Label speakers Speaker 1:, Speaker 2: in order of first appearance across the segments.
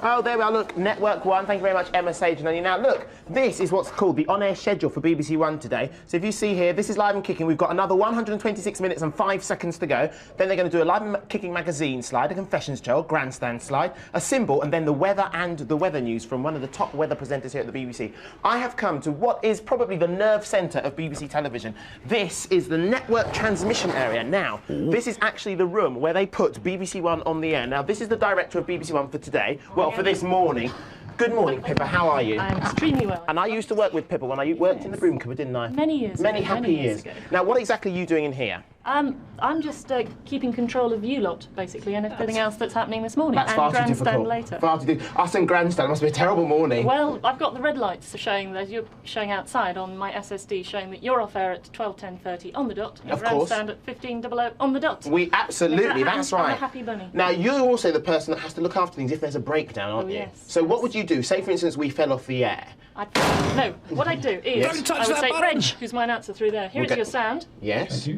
Speaker 1: Oh, there we are, look, Network 1, thank you very much, Emma Sage and Andi. Now, look, this is what's called the on-air schedule for BBC One today. So if you see here, this is Live and Kicking. We've got another 126 minutes and 5 seconds to go. Then they're going to do a Live and Kicking magazine slide, a confessions show, a grandstand slide, a symbol, and then the weather and the weather news from one of the top weather presenters here at the BBC. I have come to what is probably the nerve centre of BBC television. This is the Network Transmission Area. Now, this is actually the room where they put BBC One on the air. Now, this is the director of BBC One for today. Well, for this morning. Good morning, Pippa. How are you?
Speaker 2: I'm extremely well.
Speaker 1: And I used to work with Pippa when I worked in the broom cupboard, didn't I?
Speaker 2: Many years ago.
Speaker 1: Many happy years ago. Now, what exactly are you doing in here?
Speaker 2: I'm just keeping control of you lot, basically, and everything else that's happening this morning.
Speaker 1: That's
Speaker 2: and
Speaker 1: far too difficult.
Speaker 2: later.
Speaker 1: Far too difficult. Us and grandstand must be a terrible morning.
Speaker 2: Well, I've got the red lights showing that you're showing outside on my SSD, showing that you're off air at 12:10:30 on the dot. And
Speaker 1: of course.
Speaker 2: Grandstand at 15:00 on the dot.
Speaker 1: We absolutely, that's right.
Speaker 2: I'm a happy bunny.
Speaker 1: Now, you're also the person that has to look after things if there's a breakdown, aren't you?
Speaker 2: Yes.
Speaker 1: So what would you do? Say, for instance, we fell off the air.
Speaker 2: No, what I'd do is I would say, Reg, who's my announcer through there, here is your sound.
Speaker 1: Yes.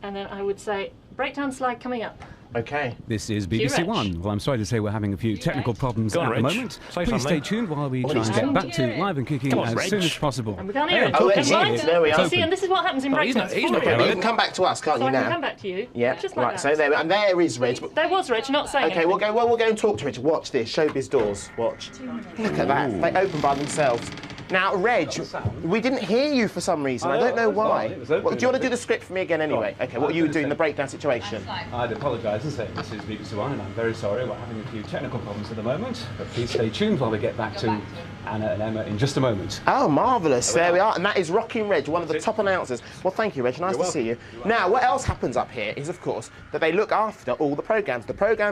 Speaker 2: And then I would say, breakdown slide coming up.
Speaker 1: Okay.
Speaker 3: This is BBC One. Well, I'm sorry to say we're having a few technical problems at the moment. Please stay tuned while we try and get back to Live and Kicking as soon as possible.
Speaker 2: And we can't hear it.
Speaker 1: Oh, there we are.
Speaker 2: See, and this is what happens in breakdowns.
Speaker 1: Okay, well, you can come back to us, can't
Speaker 2: So
Speaker 1: you,
Speaker 2: I
Speaker 1: now?
Speaker 2: can come back to you.
Speaker 1: Yeah,
Speaker 2: just like
Speaker 1: right,
Speaker 2: that.
Speaker 1: so there, and there is Reg.
Speaker 2: There was Reg, not saying
Speaker 1: Okay, we'll go and talk to Reg. Watch this, showbiz doors, watch. Look at that, they open by themselves. Now, Reg, we didn't hear you for some reason. I don't know why. Well, do you want to do the script for me again anyway? Okay, what are you doing, the breakdown situation?
Speaker 3: I'd apologise and say this is BBC One, and I'm very sorry we're having a few technical problems at the moment. But please stay tuned while we get back to Anna and Emma in just a moment.
Speaker 1: Oh, marvellous. There we are. And that is Rocking Reg, one of the top announcers. Well, thank you, Reg. Nice to see you. Now, what else happens up here is, of course, that they look after all the programmes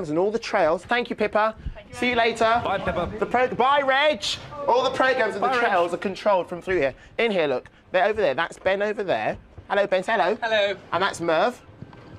Speaker 1: and all the trails. Thank you, Pippa. See you later.
Speaker 3: Bye, Pippa.
Speaker 1: Bye, Reg. All the programmes and the trails are controlled from through here. In here, look. They're over there. That's Ben over there. Hello, Ben. Say hello.
Speaker 4: Hello.
Speaker 1: And that's Merv.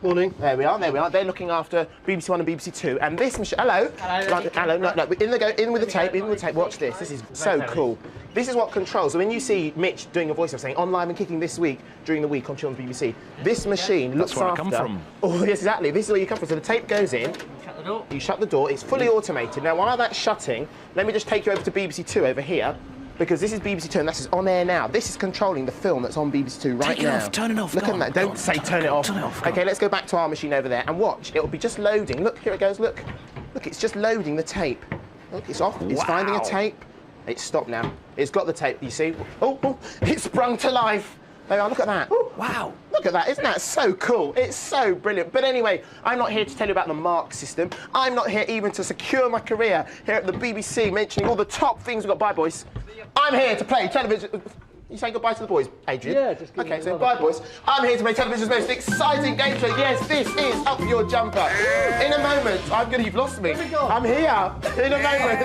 Speaker 1: Morning. There we are, there we are. They're looking after BBC One and BBC Two. And this machine... Hello. Hello. Hello. No, in with the tape, Watch this. This is so cool. This is what controls. So when you see Mitch doing a voiceover saying, on Live and Kicking this week, during the week on Children's BBC, this machine looks after...
Speaker 4: That's where I come from.
Speaker 1: Oh, yes, exactly. This is where you come from. So the tape goes in.
Speaker 4: Shut the door.
Speaker 1: You shut the door. It's fully automated. Now, while that's shutting, let me just take you over to BBC Two over here. Because this is BBC Two and this is on air now. This is controlling the film that's on BBC Two right now.
Speaker 4: Take it off, turn it off.
Speaker 1: Look at that. Don't say turn it off.
Speaker 4: Turn it off.
Speaker 1: Okay, let's go back to our machine over there and watch. It'll be just loading. Look, here it goes. Look. Look, it's just loading the tape. Look, it's off. It's finding a tape. It's stopped now. It's got the tape, you see. Oh, it's sprung to life. There we are, look at that. Ooh, wow. Look at that, isn't that so cool? It's so brilliant. But anyway, I'm not here to tell you about the mark system. I'm not here even to secure my career here at the BBC, mentioning all the top things we've got. Bye, boys. I'm here to play television. You saying goodbye to the boys, Adrian?
Speaker 4: Yeah, just
Speaker 1: okay, so bye, boys. I'm here to play television's most exciting game show. Yes, this is Up Your Jumper. In a moment, you've lost me. I'm here. In a moment,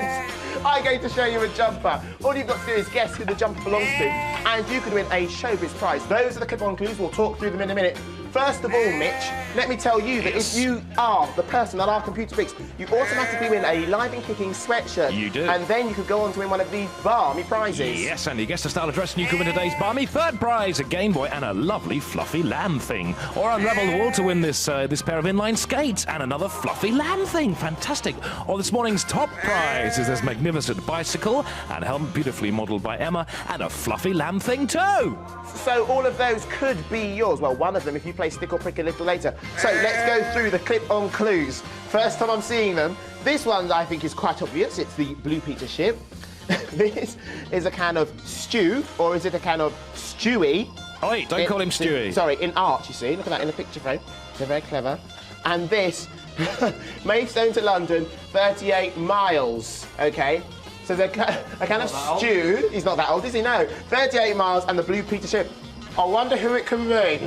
Speaker 1: I'm going to show you a jumper. All you've got to do is guess who the jumper belongs to, and you could win a showbiz prize. Those are the clip-on clues. We'll talk through them in a minute. First of all, Mitch, let me tell you that if you are the person that our computer picks, you automatically win a Live and Kicking sweatshirt.
Speaker 4: You do.
Speaker 1: And then you could go on to win one of these balmy prizes.
Speaker 4: Yes, Andy, guess the style of dress and you could win today's balmy third prize, a Game Boy and a lovely fluffy lamb thing. Or unravel the wall to win this this pair of inline skates and another fluffy lamb thing. Fantastic. Or this morning's top prize is this magnificent bicycle and helmet beautifully modelled by Emma and a fluffy lamb thing too.
Speaker 1: So all of those could be yours. Well, one of them if you play Stick or Prick a little later. So let's go through the clip-on clues. First time I'm seeing them. This one I think is quite obvious. It's the Blue Peter ship. This is a can of stew, or is it a can of Stewie?
Speaker 4: Oi, don't call him Stewie.
Speaker 1: Sorry, in art, you see. Look at that in the picture frame. They're very clever. And this, Maidstone to London, 38 miles, OK? So there's a can of stew. He's not that old, is he? No. 38 miles and the Blue Peter ship. I wonder who it can be.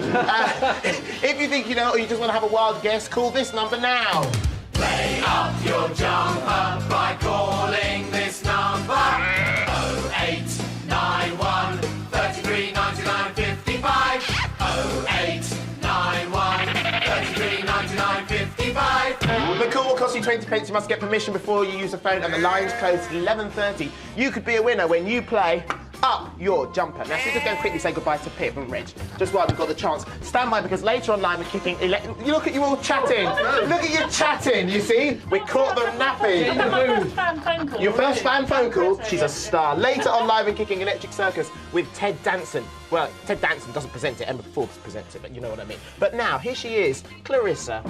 Speaker 1: If you think you know or you just want to have a wild guess, call this number now.
Speaker 5: Play up your jumper by calling this number 0891 33 99 55 0891 33 99 55.
Speaker 1: The call will cost you 20 pence. You must get permission before you use the phone, and the lines close at 11:30. You could be a winner when you play up your jumper. Now, so just going to quickly say goodbye to Pip and Reg, just while we've got the chance. Stand by, because later on, Live and Kicking, you look at you all chatting. Look at you chatting, you see? We caught them napping.
Speaker 2: My first fan phone call.
Speaker 1: Your first fan phone call? She's a star. Later on Live and Kicking, Electric Circus with Ted Danson. Well, Ted Danson doesn't present it, Emma Forbes presents it, but you know what I mean. But now, here she is, Clarissa.